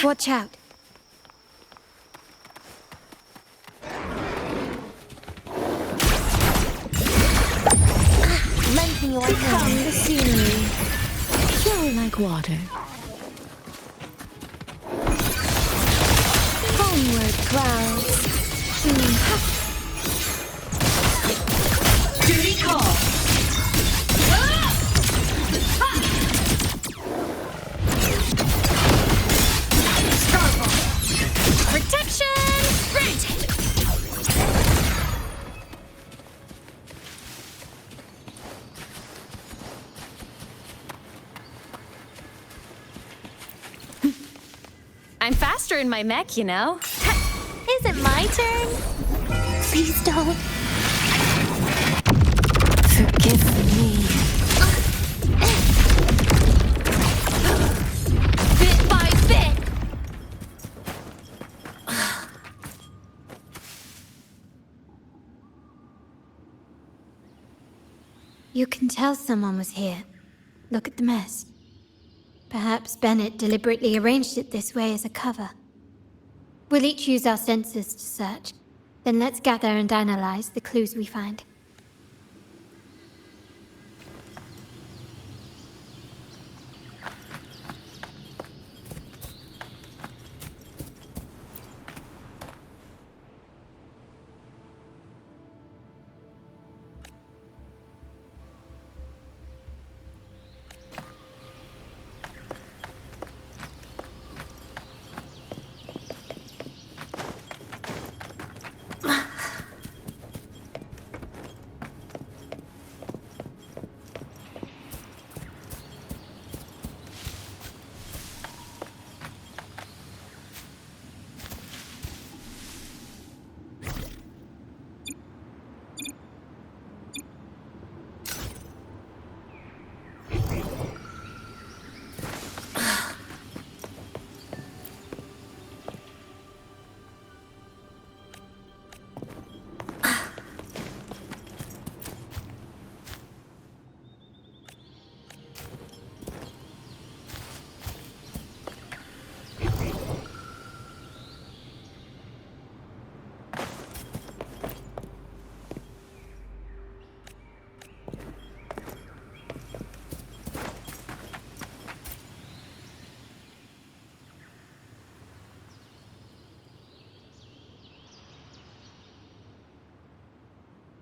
Watch out. Lending you a hand. The scenery. Flow like water. Homeward clouds. Duty call. Protection granted. I'm faster in my mech, you know. Is it my turn? Please don't. Forgive me. Bit by bit. You can tell someone was here. Look at the mess. Perhaps Bennett deliberately arranged it this way as a cover. We'll each use our senses to search. Then let's gather and analyze the clues we find.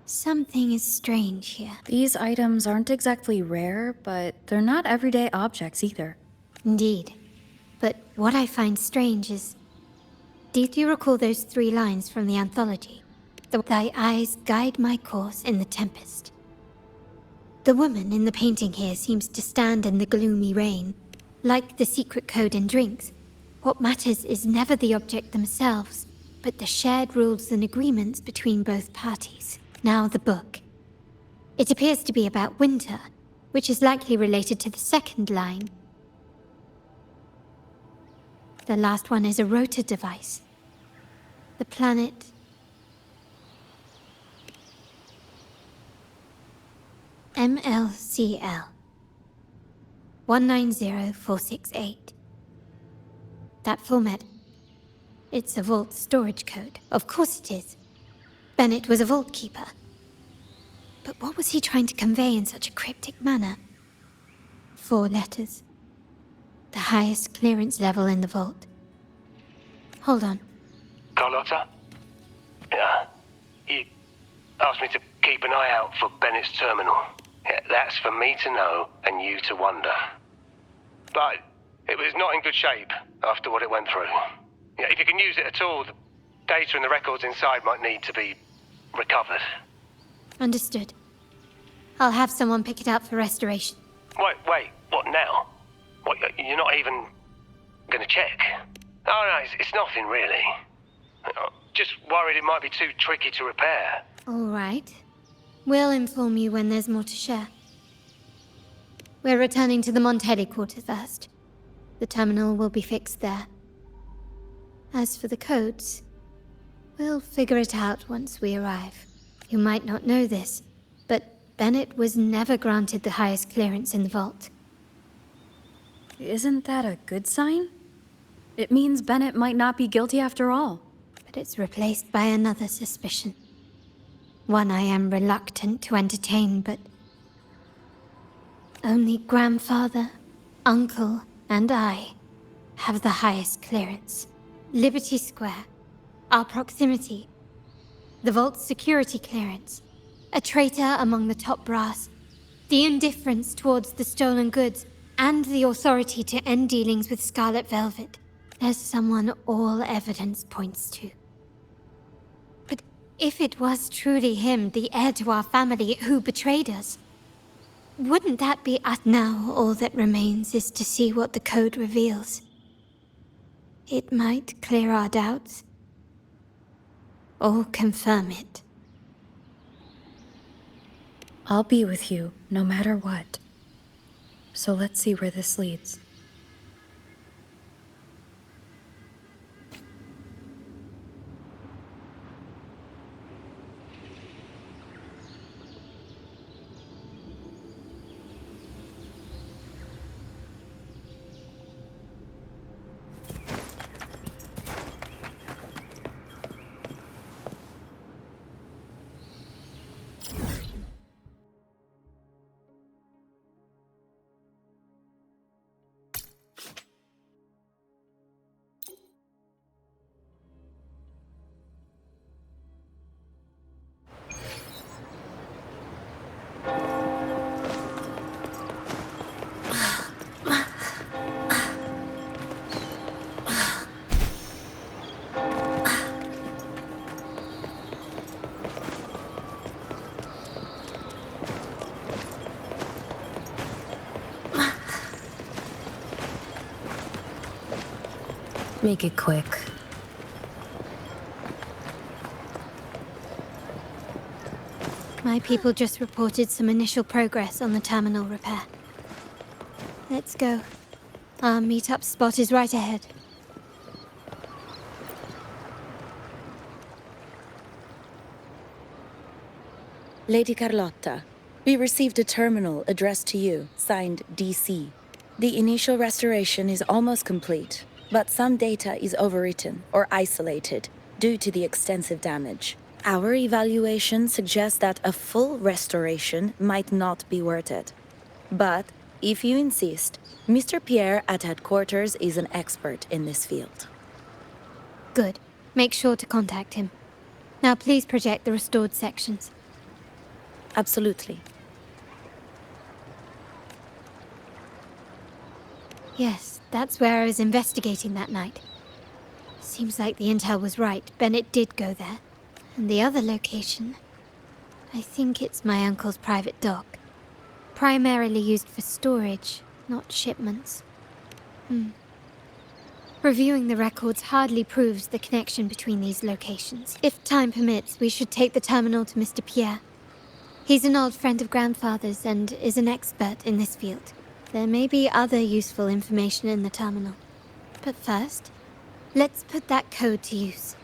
Something is strange here. These items aren't exactly rare, but they're not everyday objects either. Indeed. But what I find strange is... Did you recall those 3 lines from the anthology? Thy eyes guide my course in the tempest. The woman in the painting here seems to stand in the gloomy rain. Like the secret code in drinks, what matters is never the object themselves, but the shared rules and agreements between both parties. Now the book. It appears to be about winter, which is likely related to the second line. The last one is a rotor device. The planet... MLCL 190468. That format. It's a vault storage code. Of course it is. Bennett was a vault keeper. But what was he trying to convey in such a cryptic manner? 4 letters. The highest clearance level in the vault. Hold on. Carlotta? Yeah. You asked me to keep an eye out for Bennett's terminal. Yeah, that's for me to know and you to wonder. But it was not in good shape after what it went through. Yeah, if you can use it at all, the data and the records inside might need to be recovered. Understood. I'll have someone pick it up for restoration. Wait, what now? What, you're not even gonna check? Oh no, it's nothing really. Just worried it might be too tricky to repair. All right. We'll inform you when there's more to share. We're returning to the Montelli quarter first. The terminal will be fixed there. As for the codes, we'll figure it out once we arrive. You might not know this, but Bennett was never granted the highest clearance in the vault. Isn't that a good sign? It means Bennett might not be guilty after all. But it's replaced by another suspicion. One I am reluctant to entertain, but only grandfather, uncle, and I have the highest clearance. Liberty Square, our proximity, the Vault's security clearance, a traitor among the top brass, the indifference towards the stolen goods, and the authority to end dealings with Scarlet Velvet. There's someone all evidence points to. But if it was truly him, the heir to our family, who betrayed us, wouldn't that be us? Now all that remains is to see what the code reveals. It might clear our doubts, or confirm it. I'll be with you, no matter what. So let's see where this leads. Make it quick. My people just reported some initial progress on the terminal repair. Let's go. Our meetup spot is right ahead. Lady Carlotta, we received a terminal addressed to you, signed DC. The initial restoration is almost complete, but some data is overwritten or isolated due to the extensive damage. Our evaluation suggests that a full restoration might not be worth it. But, if you insist, Mr. Pierre at headquarters is an expert in this field. Good. Make sure to contact him. Now please project the restored sections. Absolutely. Yes, that's where I was investigating that night. Seems like the intel was right. Bennett did go there. And the other location, I think it's my uncle's private dock. Primarily used for storage, not shipments. Reviewing the records hardly proves the connection between these locations. If time permits, we should take the terminal to Mr. Pierre. He's an old friend of Grandfather's and is an expert in this field. There may be other useful information in the terminal. But first, let's put that code to use.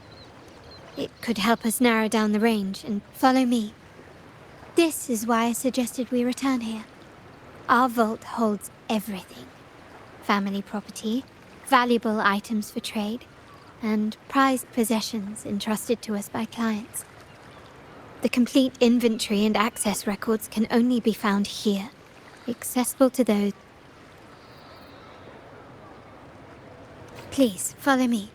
It could help us narrow down the range, and follow me. This is why I suggested we return here. Our vault holds everything. Family property, valuable items for trade, and prized possessions entrusted to us by clients. The complete inventory and access records can only be found here, accessible to those. Please, follow me.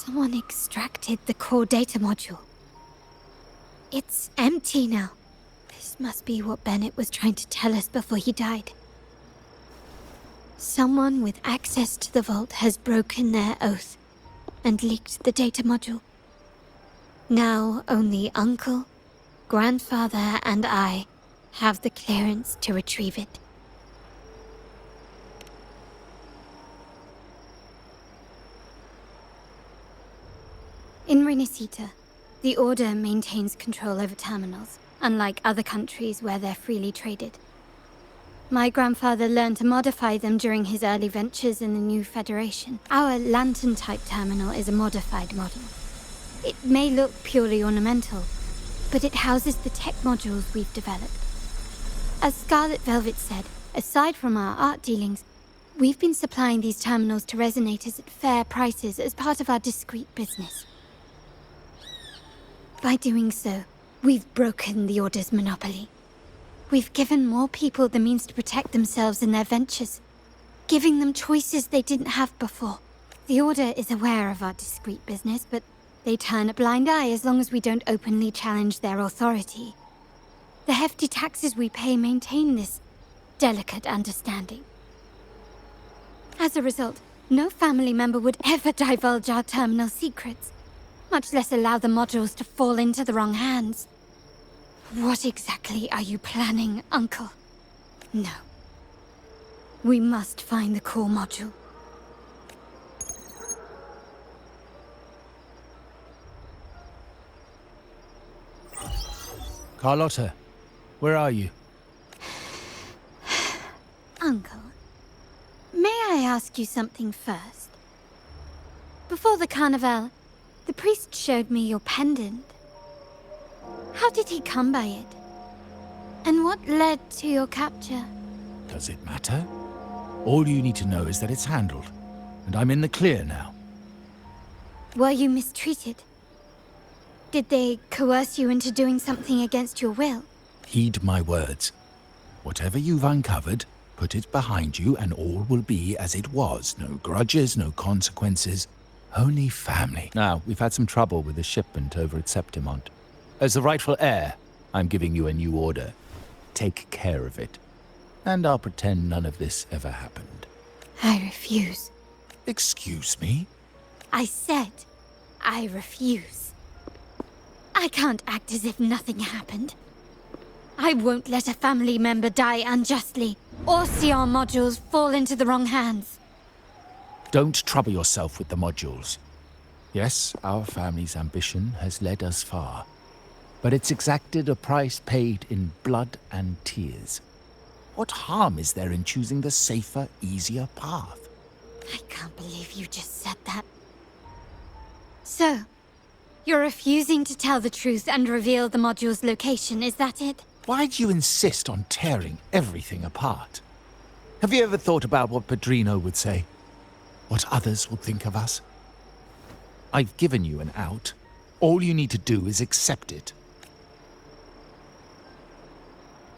Someone extracted the core data module. It's empty now. This must be what Bennett was trying to tell us before he died. Someone with access to the vault has broken their oath and leaked the data module. Now only Uncle, Grandfather, and I have the clearance to retrieve it. In Renacita, the Order maintains control over terminals, unlike other countries where they're freely traded. My grandfather learned to modify them during his early ventures in the new Federation. Our lantern-type terminal is a modified model. It may look purely ornamental, but it houses the tech modules we've developed. As Scarlet Velvet said, aside from our art dealings, we've been supplying these terminals to resonators at fair prices as part of our discreet business. By doing so, we've broken the Order's monopoly. We've given more people the means to protect themselves in their ventures, giving them choices they didn't have before. The Order is aware of our discreet business, but they turn a blind eye as long as we don't openly challenge their authority. The hefty taxes we pay maintain this delicate understanding. As a result, no family member would ever divulge our terminal secrets, much less allow the modules to fall into the wrong hands. What exactly are you planning, Uncle? No. We must find the core module. Carlotta, where are you? Uncle, may I ask you something first? Before the carnival, the priest showed me your pendant. How did he come by it? And what led to your capture? Does it matter? All you need to know is that it's handled, and I'm in the clear now. Were you mistreated? Did they coerce you into doing something against your will? Heed my words. Whatever you've uncovered, put it behind you and all will be as it was. No grudges, no consequences, only family. Now, we've had some trouble with the shipment over at Septimont. As the rightful heir, I'm giving you a new order. Take care of it. And I'll pretend none of this ever happened. I refuse. Excuse me? I said, I refuse. I can't act as if nothing happened. I won't let a family member die unjustly, or see our modules fall into the wrong hands. Don't trouble yourself with the modules. Yes, our family's ambition has led us far, but it's exacted a price paid in blood and tears. What harm is there in choosing the safer, easier path? I can't believe you just said that. So, you're refusing to tell the truth and reveal the module's location, is that it? Why do you insist on tearing everything apart? Have you ever thought about what Padrino would say? What others will think of us? I've given you an out. All you need to do is accept it.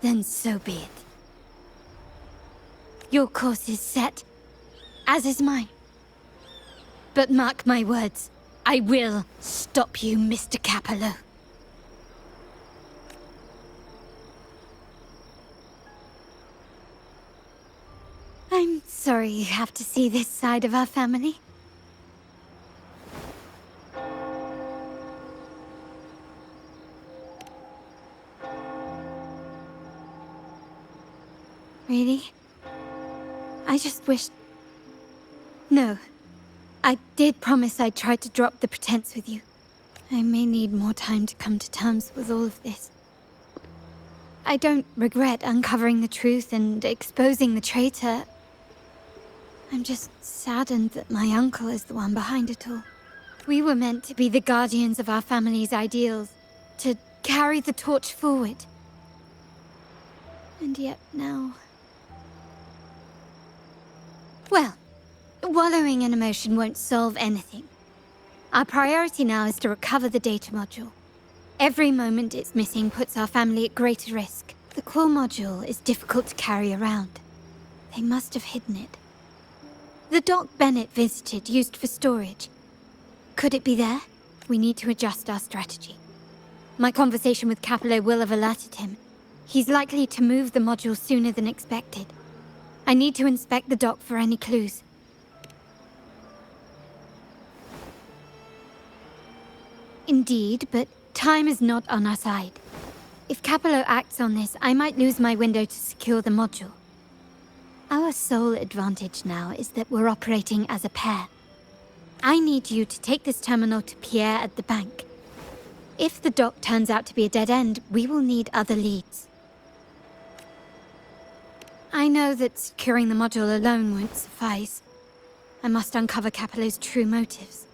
Then so be it. Your course is set, as is mine. But mark my words, I will stop you, Mr. Capello. I'm sorry you have to see this side of our family. Really? I just wished... No. I did promise I'd try to drop the pretense with you. I may need more time to come to terms with all of this. I don't regret uncovering the truth and exposing the traitor. I'm just saddened that my uncle is the one behind it all. We were meant to be the guardians of our family's ideals, to carry the torch forward. And yet now... Well, wallowing in emotion won't solve anything. Our priority now is to recover the data module. Every moment it's missing puts our family at greater risk. The core module is difficult to carry around. They must have hidden it. The dock Bennett visited, used for storage, Could it be there? We need to adjust our strategy. My conversation with Capello will have alerted him. He's likely to move the module sooner than expected. I need to inspect the dock for any clues. Indeed, but time is not on our side. If Capello acts on this, I might lose my window to secure the module. Our sole advantage now is that we're operating as a pair. I need you to take this terminal to Pierre at the bank. If the dock turns out to be a dead end, we will need other leads. I know that securing the module alone won't suffice. I must uncover Capello's true motives.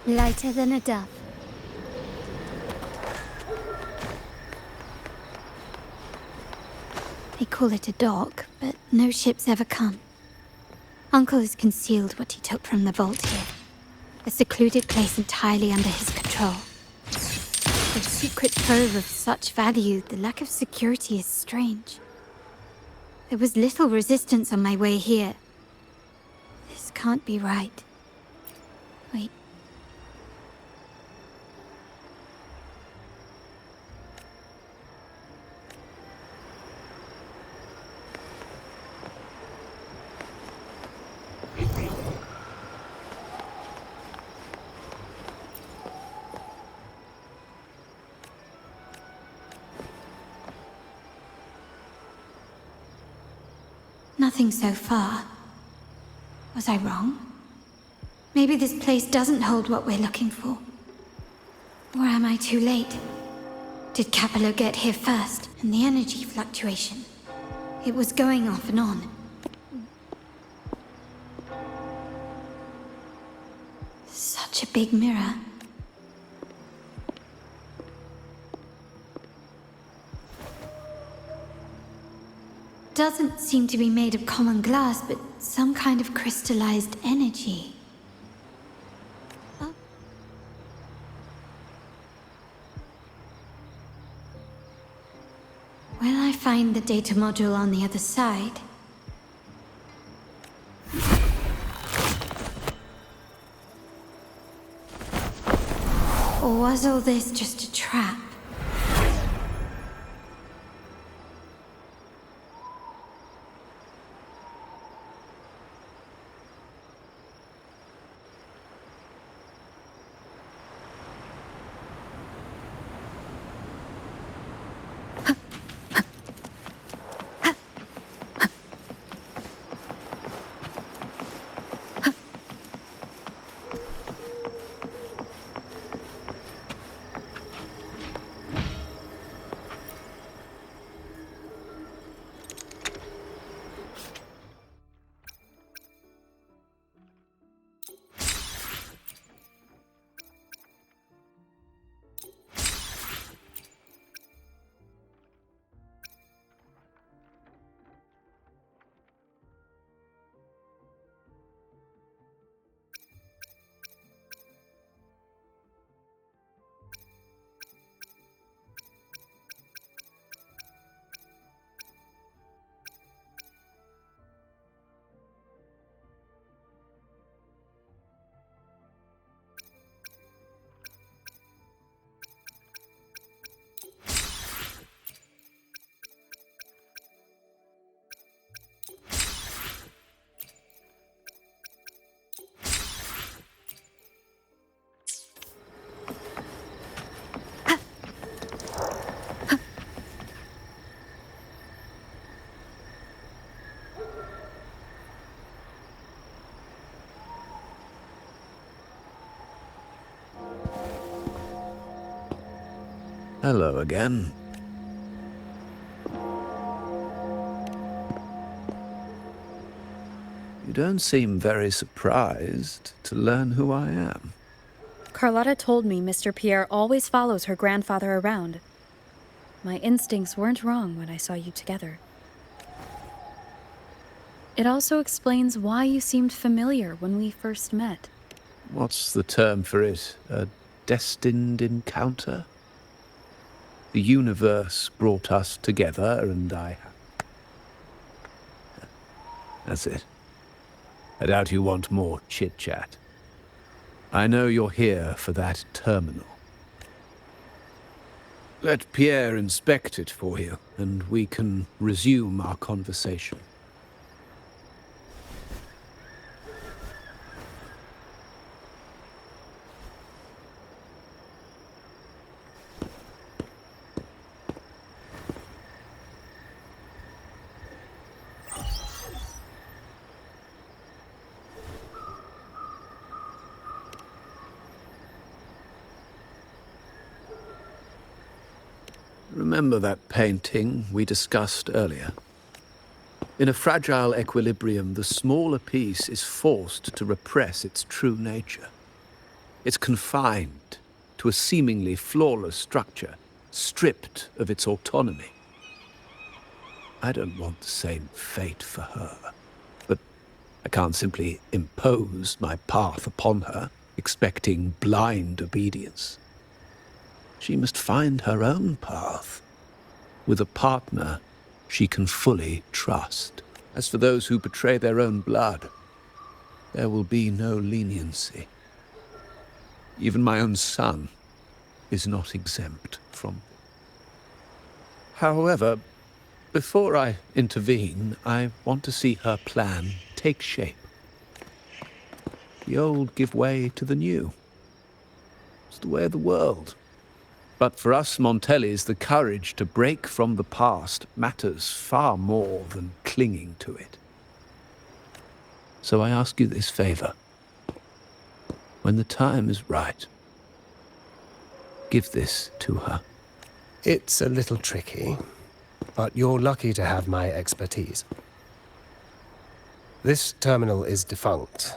Lighter than a dove. They call it a dock, but no ships ever come. Uncle has concealed what he took from the vault here. A secluded place entirely under his control. For a secret trove of such value, the lack of security is strange. There was little resistance on my way here. This can't be right. Wait. Nothing so far. Was I wrong? Maybe this place doesn't hold what we're looking for. Or am I too late? Did Capello get here first? And the energy fluctuation? It was going off and on. Such a big mirror. Doesn't seem to be made of common glass, but some kind of crystallized energy. Oh. Will I find the data module on the other side? Or was all this just a trap? Hello again. You don't seem very surprised to learn who I am. Carlotta told me Mr. Pierre always follows her grandfather around. My instincts weren't wrong when I saw you together. It also explains why you seemed familiar when we first met. What's the term for it? A destined encounter? The universe brought us together, and That's it. I doubt you want more chit-chat. I know you're here for that terminal. Let Pierre inspect it for you, and we can resume our conversation. Remember that painting we discussed earlier? In a fragile equilibrium, the smaller piece is forced to repress its true nature. It's confined to a seemingly flawless structure, stripped of its autonomy. I don't want the same fate for her, but I can't simply impose my path upon her, expecting blind obedience. She must find her own path, with a partner she can fully trust. As for those who betray their own blood, there will be no leniency. Even my own son is not exempt from. However, before I intervene, I want to see her plan take shape. The old give way to the new. It's the way of the world. But for us Montellis, the courage to break from the past matters far more than clinging to it. So I ask you this favor. When the time is right, give this to her. It's a little tricky, but you're lucky to have my expertise. This terminal is defunct,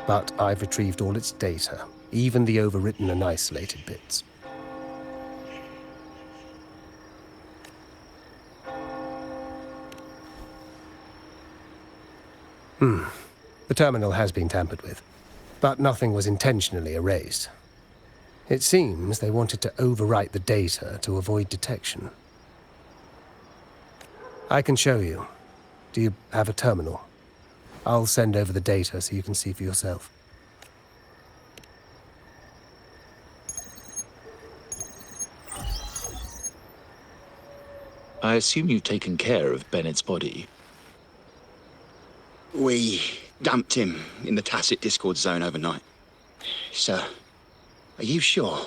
but I've retrieved all its data, even the overwritten and isolated bits. The terminal has been tampered with, but nothing was intentionally erased. It seems they wanted to overwrite the data to avoid detection. I can show you. Do you have a terminal? I'll send over the data so you can see for yourself. I assume you've taken care of Bennett's body. We dumped him in the tacit Discord zone overnight. Sir, are you sure?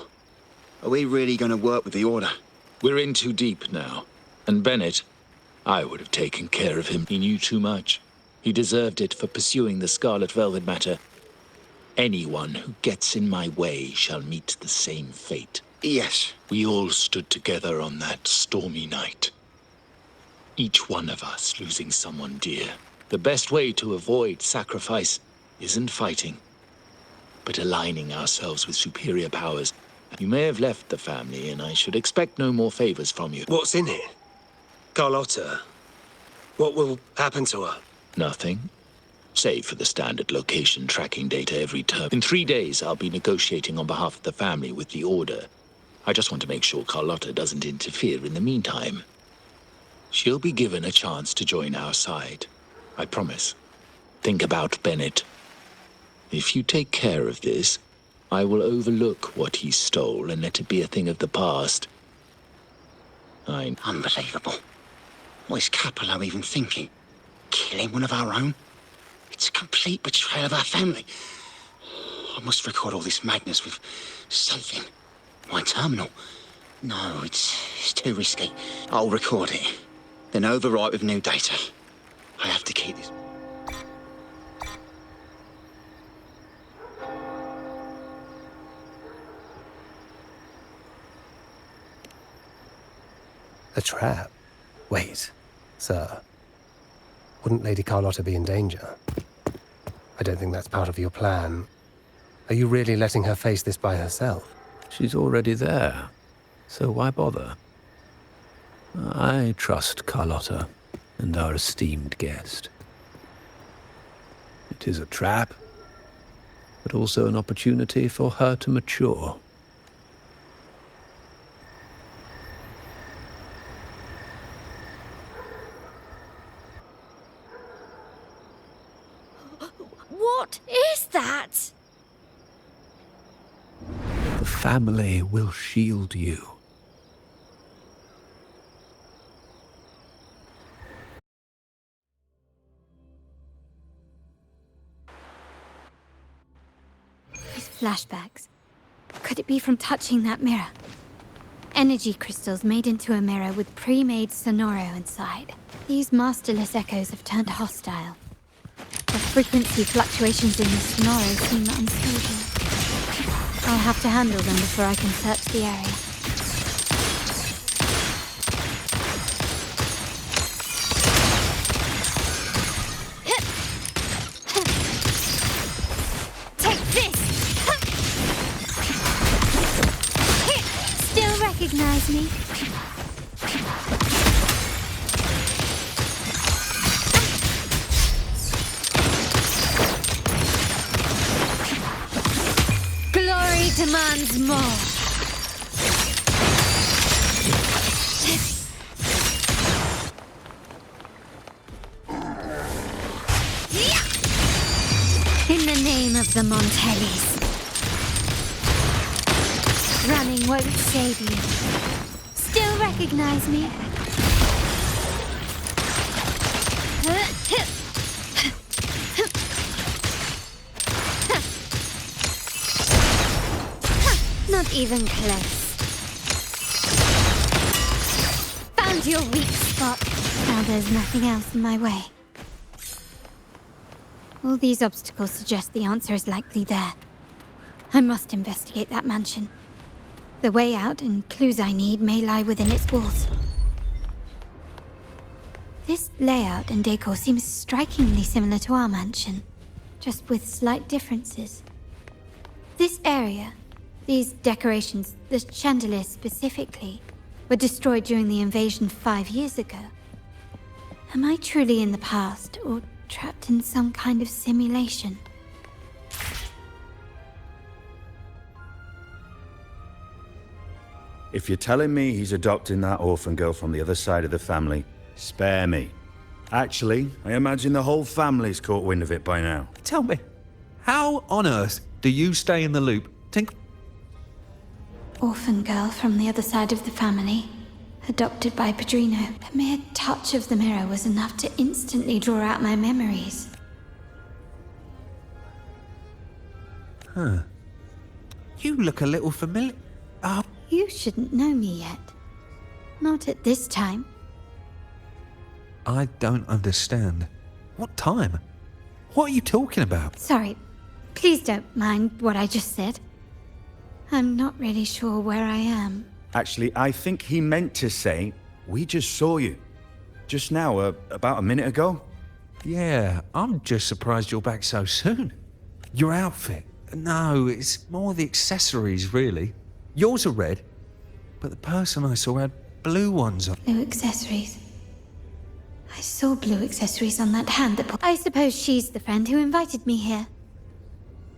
Are we really going to work with the Order? We're in too deep now. And Bennett, I would have taken care of him. He knew too much. He deserved it for pursuing the Scarlet Velvet matter. Anyone who gets in my way shall meet the same fate. Yes. We all stood together on that stormy night. Each one of us losing someone dear. The best way to avoid sacrifice isn't fighting, but aligning ourselves with superior powers. You may have left the family, and I should expect no more favors from you. What's in it? Carlotta? What will happen to her? Nothing. Save for the standard location tracking data every term. In 3 days, I'll be negotiating on behalf of the family with the Order. I just want to make sure Carlotta doesn't interfere in the meantime. She'll be given a chance to join our side. I promise. Think about Bennett. If you take care of this, I will overlook what he stole and let it be a thing of the past. Unbelievable. What is Capello even thinking? Killing one of our own? It's a complete betrayal of our family. I must record all this madness with something. My terminal? No, it's too risky. I'll record it, then overwrite with new data. I have to keep this. A trap? Wait, sir. Wouldn't Lady Carlotta be in danger? I don't think that's part of your plan. Are you really letting her face this by herself? She's already there, so why bother? I trust Carlotta and our esteemed guest. It is a trap, but also an opportunity for her to mature. What is that? The family will shield you. These flashbacks. Could it be from touching that mirror? Energy crystals made into a mirror with pre-made sonoro inside. These masterless echoes have turned hostile. The frequency fluctuations in the sonoro seem unstable. I'll have to handle them before I can search the area. Recognize me? Glory demands more. In the name of the Montellis. Running won't save you. Still recognize me? Not even close. Found your weak spot. Now there's nothing else in my way. All these obstacles suggest the answer is likely there. I must investigate that mansion. The way out and clues I need may lie within its walls. This layout and decor seems strikingly similar to our mansion, just with slight differences. This area, these decorations, the chandelier specifically, were destroyed during the invasion 5 years ago. Am I truly in the past, or trapped in some kind of simulation? If you're telling me he's adopting that orphan girl from the other side of the family, spare me. Actually, I imagine the whole family's caught wind of it by now. Tell me, how on earth do you stay in the loop? Orphan girl from the other side of the family, adopted by Padrino. The mere touch of the mirror was enough to instantly draw out my memories. Huh. You look a little familiar. You shouldn't know me yet. Not at this time. I don't understand. What time? What are you talking about? Sorry. Please don't mind what I just said. I'm not really sure where I am. Actually, I think he meant to say, we just saw you. Just now, about a minute ago. Yeah, I'm just surprised you're back so soon. Your outfit. No, it's more the accessories, really. Yours are red, but the person I saw had blue ones on. Blue accessories. I saw blue accessories on that hand that... I suppose she's the friend who invited me here.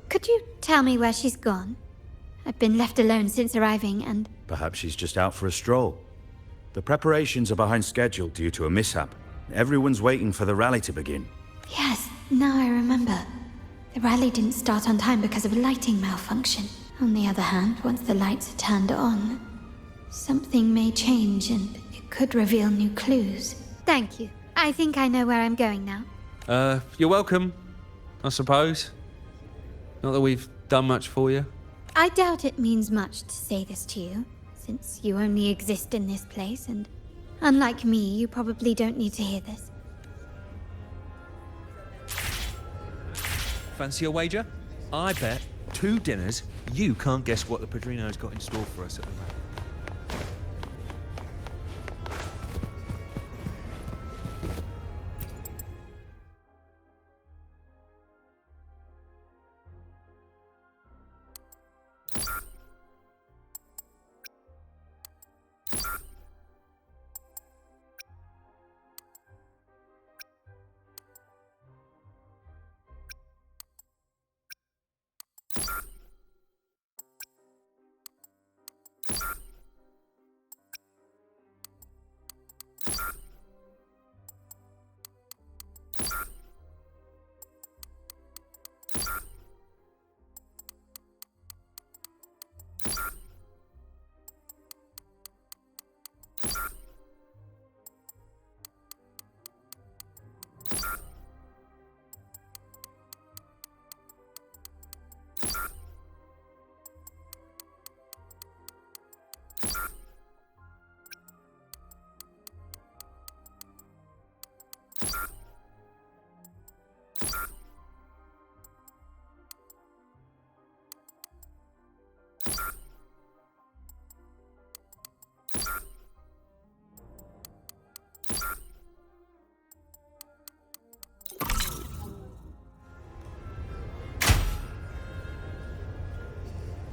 Could you tell me where she's gone? I've been left alone since arriving and... Perhaps she's just out for a stroll. The preparations are behind schedule due to a mishap. Everyone's waiting for the rally to begin. Yes, now I remember. The rally didn't start on time because of a lighting malfunction. On the other hand, once the lights are turned on, something may change and it could reveal new clues. Thank you. I think I know where I'm going now. You're welcome, I suppose. Not that we've done much for you. I doubt it means much to say this to you, since you only exist in this place, and unlike me, you probably don't need to hear this. Fancy a wager? I bet 2 dinners you can't guess what the Padrino's got in store for us at the moment.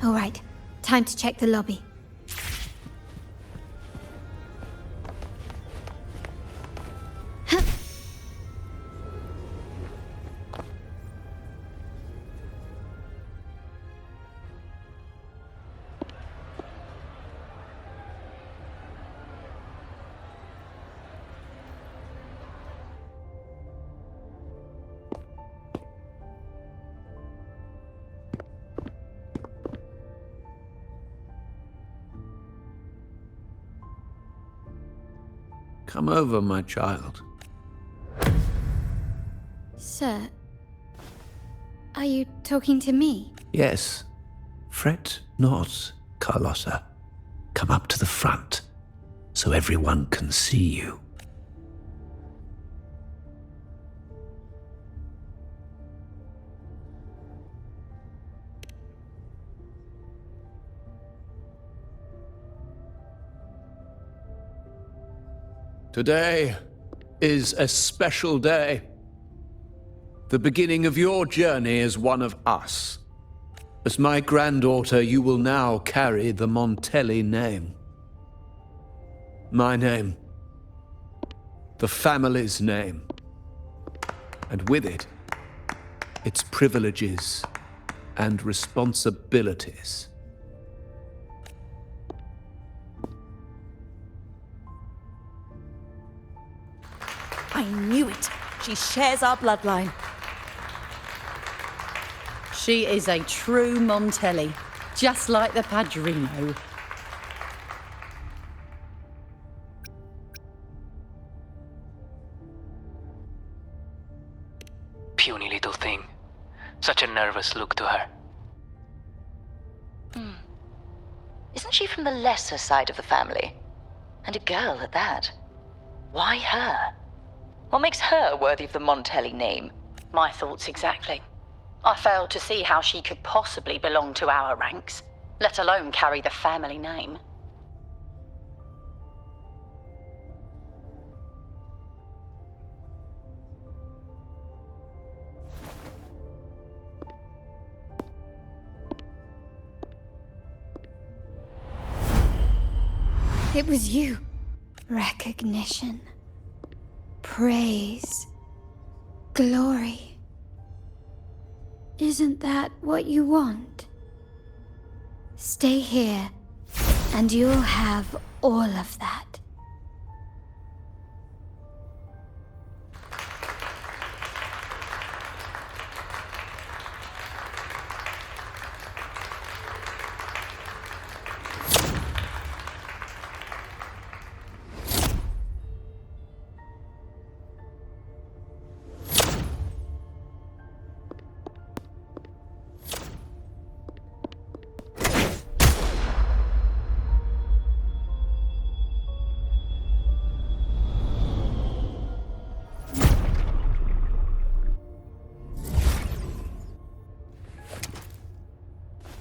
All right, time to check the lobby. Come over, my child. Sir, are you talking to me? Yes. Fret not, Carlotta. Come up to the front, so everyone can see you. Today is a special day. The beginning of your journey as one of us. As my granddaughter, you will now carry the Montelli name. My name. The family's name. And with it, its privileges and responsibilities. I knew it. She shares our bloodline. She is a true Montelli, just like the Padrino. Puny little thing. Such a nervous look to her. Isn't she from the lesser side of the family? And a girl at that. Why her? What makes her worthy of the Montelli name? My thoughts exactly. I failed to see how she could possibly belong to our ranks, let alone carry the family name. It was you. Recognition. Praise. Glory. Isn't that what you want? Stay here, and you'll have all of that.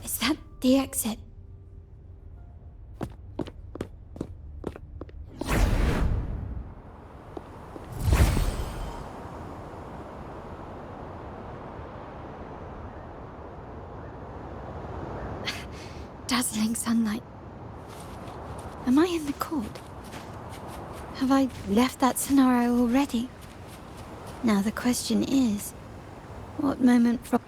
Is that the exit? Dazzling sunlight. Am I in the court? Have I left that scenario already? Now the question is, what moment from...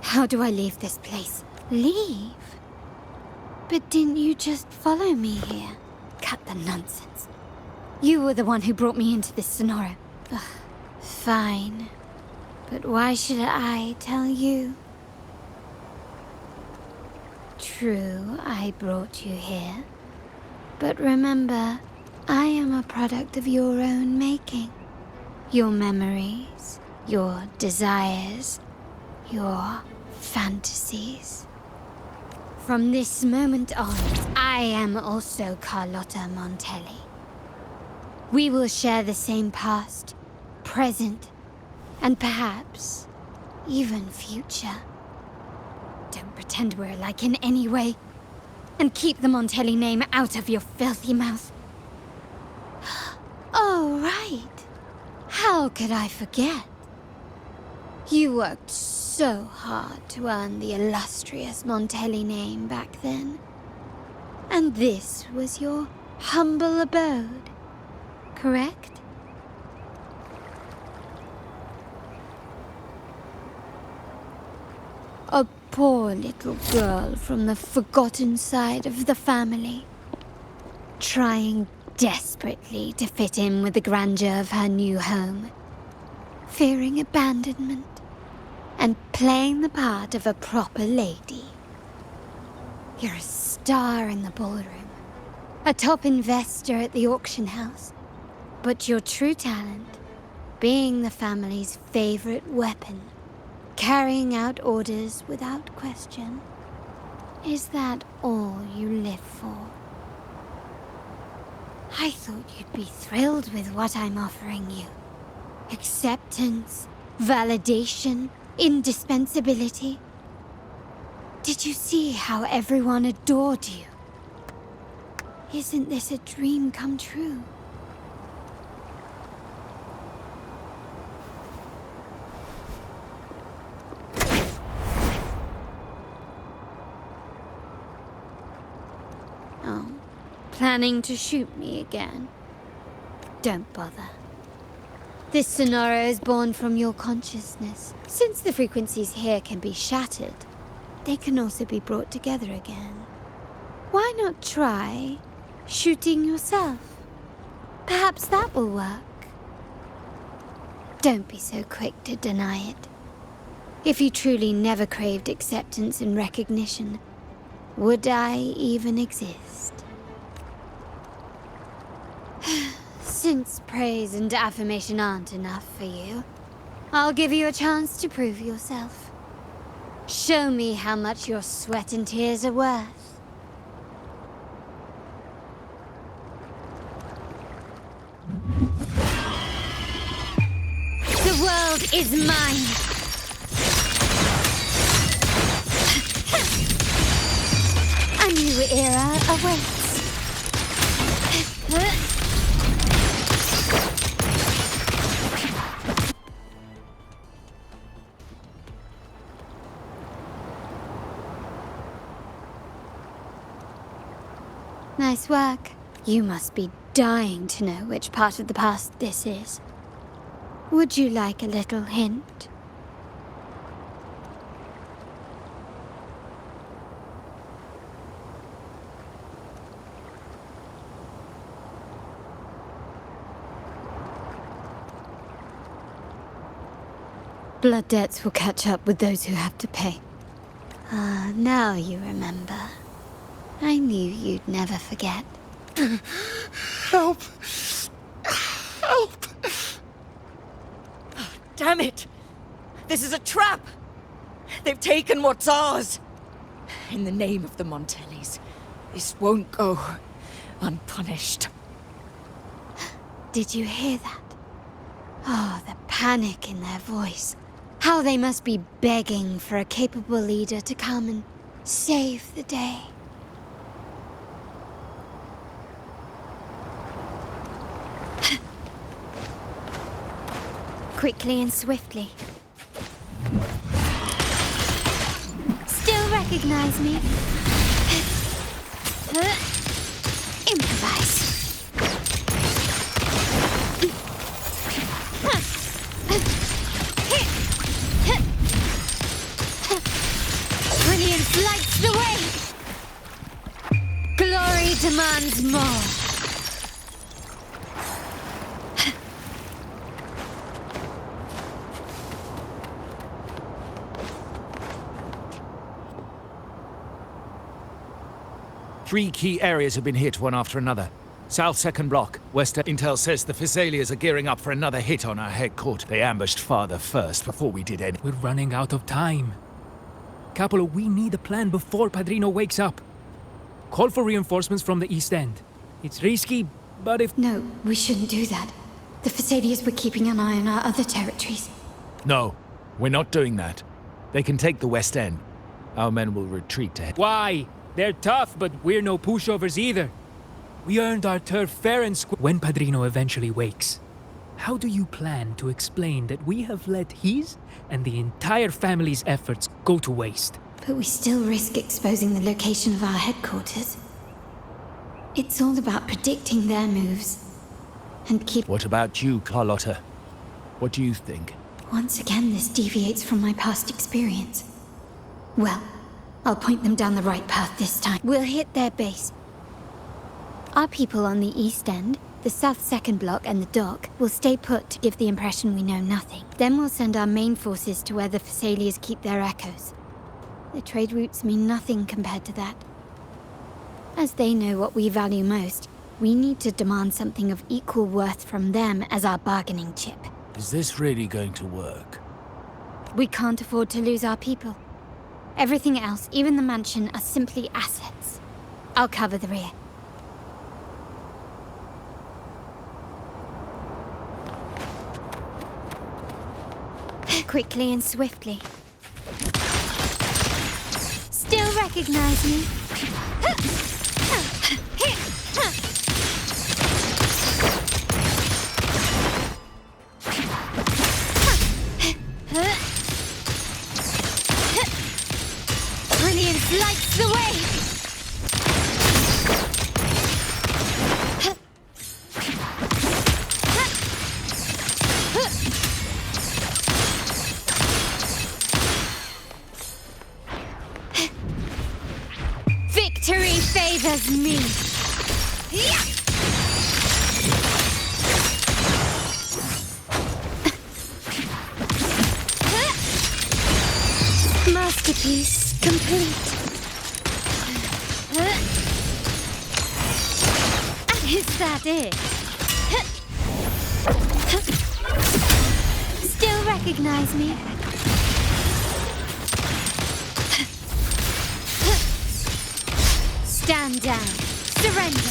How do I leave this place? Leave? But didn't you just follow me here? Cut the nonsense. You were the one who brought me into this scenario. Ugh, fine. But why should I tell you? True, I brought you here. But remember, I am a product of your own making. Your memories, your desires, your fantasies. From this moment on, I am also Carlotta Montelli. We will share the same past, present, and perhaps even future. Don't pretend we're alike in any way, and keep the Montelli name out of your filthy mouth. Oh, right. How could I forget? You worked so hard to earn the illustrious Montelli name back then. And this was your humble abode, correct? A poor little girl from the forgotten side of the family, trying desperately to fit in with the grandeur of her new home, fearing abandonment, and playing the part of a proper lady. You're a star in the ballroom, a top investor at the auction house, but your true talent, being the family's favorite weapon, carrying out orders without question, is that all you live for? I thought you'd be thrilled with what I'm offering you. Acceptance, validation, indispensability. Did you see how everyone adored you? Isn't this a dream come true? Oh, planning to shoot me again? Don't bother. This sonoro is born from your consciousness. Since the frequencies here can be shattered, they can also be brought together again. Why not try shooting yourself? Perhaps that will work. Don't be so quick to deny it. If you truly never craved acceptance and recognition, would I even exist? Since praise and affirmation aren't enough for you, I'll give you a chance to prove yourself. Show me how much your sweat and tears are worth. The world is mine! A new era awaits. Nice work. You must be dying to know which part of the past this is. Would you like a little hint? Blood debts will catch up with those who have to pay. Ah, now you remember. I knew you'd never forget. Help! Help! Oh, damn it! This is a trap! They've taken what's ours! In the name of the Montellis, this won't go unpunished. Did you hear that? Oh, the panic in their voice. How they must be begging for a capable leader to come and save the day. Quickly and swiftly. Still recognize me? Improvise. Brilliance lights the way! Glory demands more. 3 key areas have been hit one after another. South second block. Western intel says the Physaelians are gearing up for another hit on our headquarters. They ambushed Father first before we did any. We're running out of time. Capolo, we need a plan before Padrino wakes up. Call for reinforcements from the east end. It's risky, but if... No, we shouldn't do that. The Physaelians were keeping an eye on our other territories. No, we're not doing that. They can take the west end. Our men will retreat to... Why? They're tough, but we're no pushovers either. We earned our turf fair and square. When Padrino eventually wakes, how do you plan to explain that we have let his and the entire family's efforts go to waste? But we still risk exposing the location of our headquarters. It's all about predicting their moves and keep... What about you, Carlotta? What do you think? Once again, this deviates from my past experience. Well, I'll point them down the right path this time. We'll hit their base. Our people on the east end, the south second block and the dock, will stay put to give the impression we know nothing. Then we'll send our main forces to where the Phassalias keep their echoes. The trade routes mean nothing compared to that. As they know what we value most, we need to demand something of equal worth from them as our bargaining chip. Is this really going to work? We can't afford to lose our people. Everything else, even the mansion, are simply assets. I'll cover the rear. Quickly and swiftly. Still recognize me? Brilliance lights the way! Victory favors me! Masterpiece complete. Is that it? Still recognize me? Stand down. Surrender.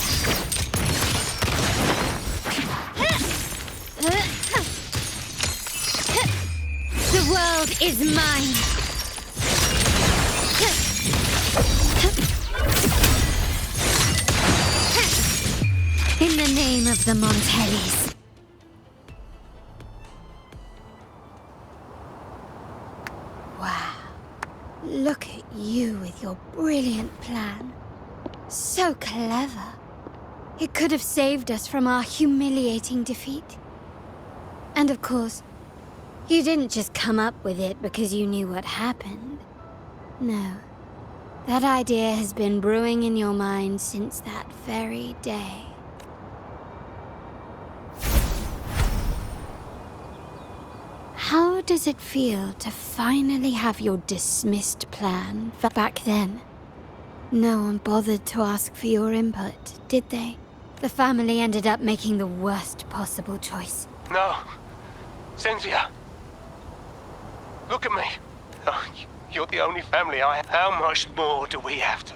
The world is mine. In the name of the Montellis. Wow. Look at you with your brilliant plan. So clever. It could have saved us from our humiliating defeat. And of course, you didn't just come up with it because you knew what happened. No. That idea has been brewing in your mind since that very day. How does it feel to finally have your dismissed plan? Back then, no one bothered to ask for your input, did they? The family ended up making the worst possible choice. No. Cynthia. Look at me. Oh, you're the only family I have. How much more do we have to...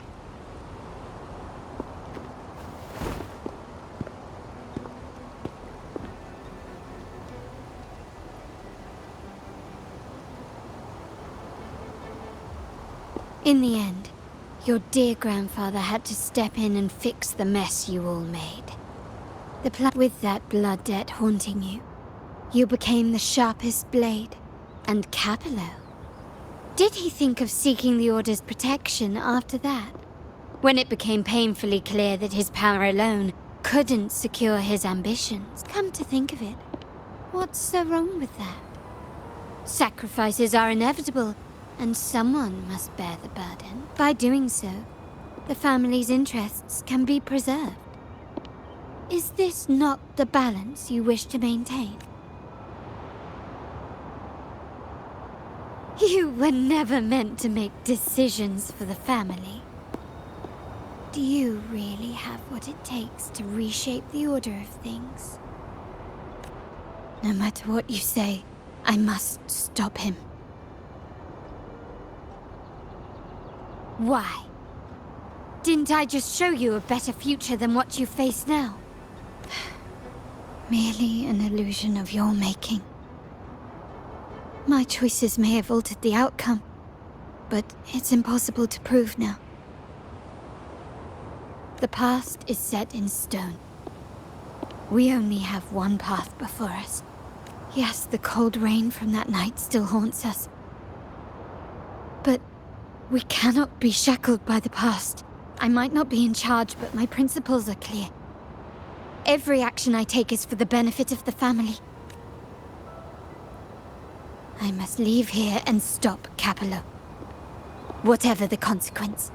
In the end, your dear grandfather had to step in and fix the mess you all made. With that blood debt haunting you, you became the sharpest blade. And Capello? Did he think of seeking the Order's protection after that? When it became painfully clear that his power alone couldn't secure his ambitions. Come to think of it, what's so wrong with that? Sacrifices are inevitable, and someone must bear the burden. By doing so, the family's interests can be preserved. Is this not the balance you wish to maintain? You were never meant to make decisions for the family. Do you really have what it takes to reshape the order of things? No matter what you say, I must stop him. Why? Didn't I just show you a better future than what you face now? Merely an illusion of your making. My choices may have altered the outcome, but it's impossible to prove now. The past is set in stone. We only have one path before us. Yes, the cold rain from that night still haunts us. But we cannot be shackled by the past. I might not be in charge, but my principles are clear. Every action I take is for the benefit of the family. I must leave here and stop Capello. Whatever the consequence.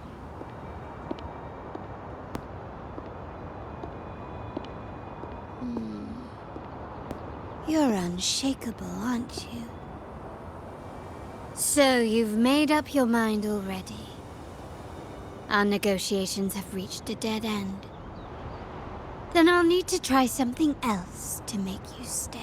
You're unshakable, aren't you? So you've made up your mind already. Our negotiations have reached a dead end. Then I'll need to try something else to make you stay.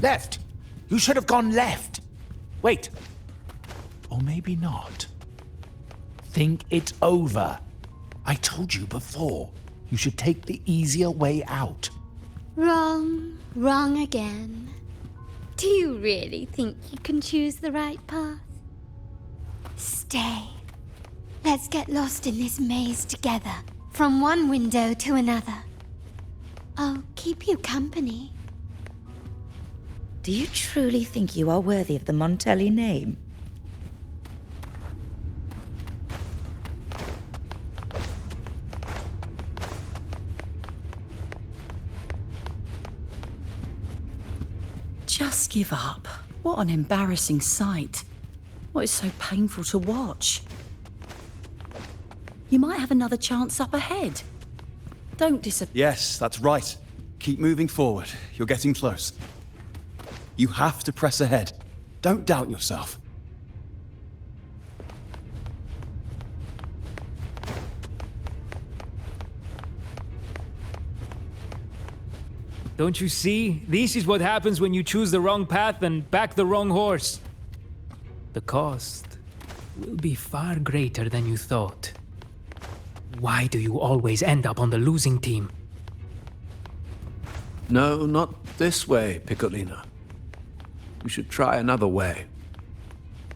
Left! You should have gone left! Wait. Or maybe not. Think it over. I told you before. You should take the easier way out. Wrong. Wrong again. Do you really think you can choose the right path? Stay. Let's get lost in this maze together. From one window to another. I'll keep you company. Do you truly think you are worthy of the Montelli name? Just give up. What an embarrassing sight. What is so painful to watch? You might have another chance up ahead. Don't disappoint. Yes, that's right. Keep moving forward. You're getting close. You have to press ahead. Don't doubt yourself. Don't you see? This is what happens when you choose the wrong path and back the wrong horse. The cost will be far greater than you thought. Why do you always end up on the losing team? No, not this way, Piccolina. You should try another way.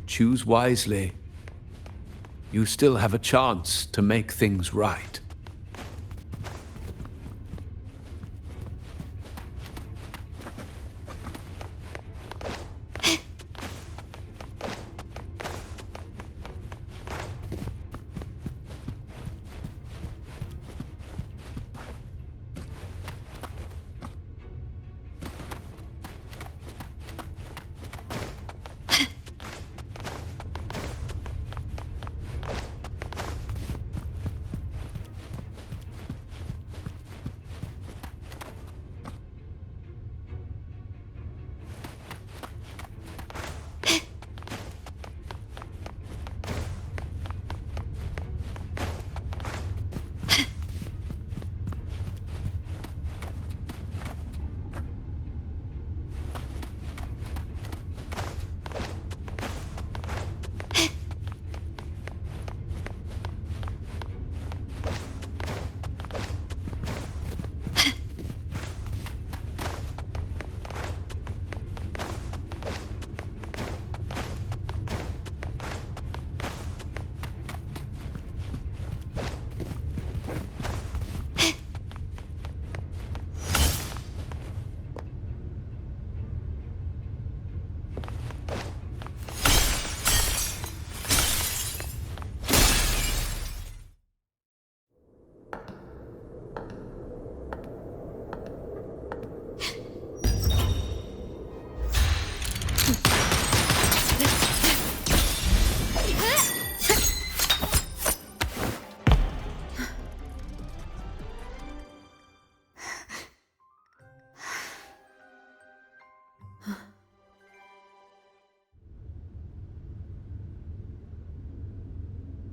Choose wisely. You still have a chance to make things right.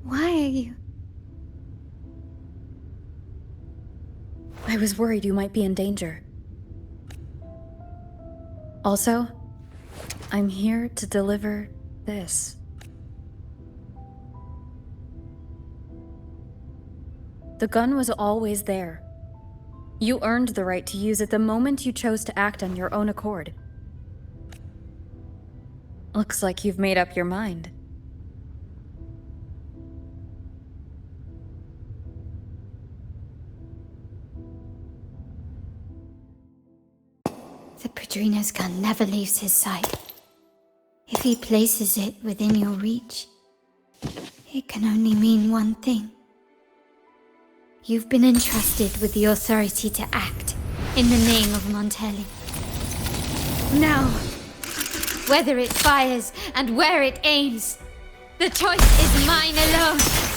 Why are you... I was worried you might be in danger. Also, I'm here to deliver this. The gun was always there. You earned the right to use it the moment you chose to act on your own accord. Looks like you've made up your mind. The Padrino's gun never leaves his sight. If he places it within your reach, it can only mean one thing. You've been entrusted with the authority to act in the name of Montelli. Now, whether it fires and where it aims, the choice is mine alone.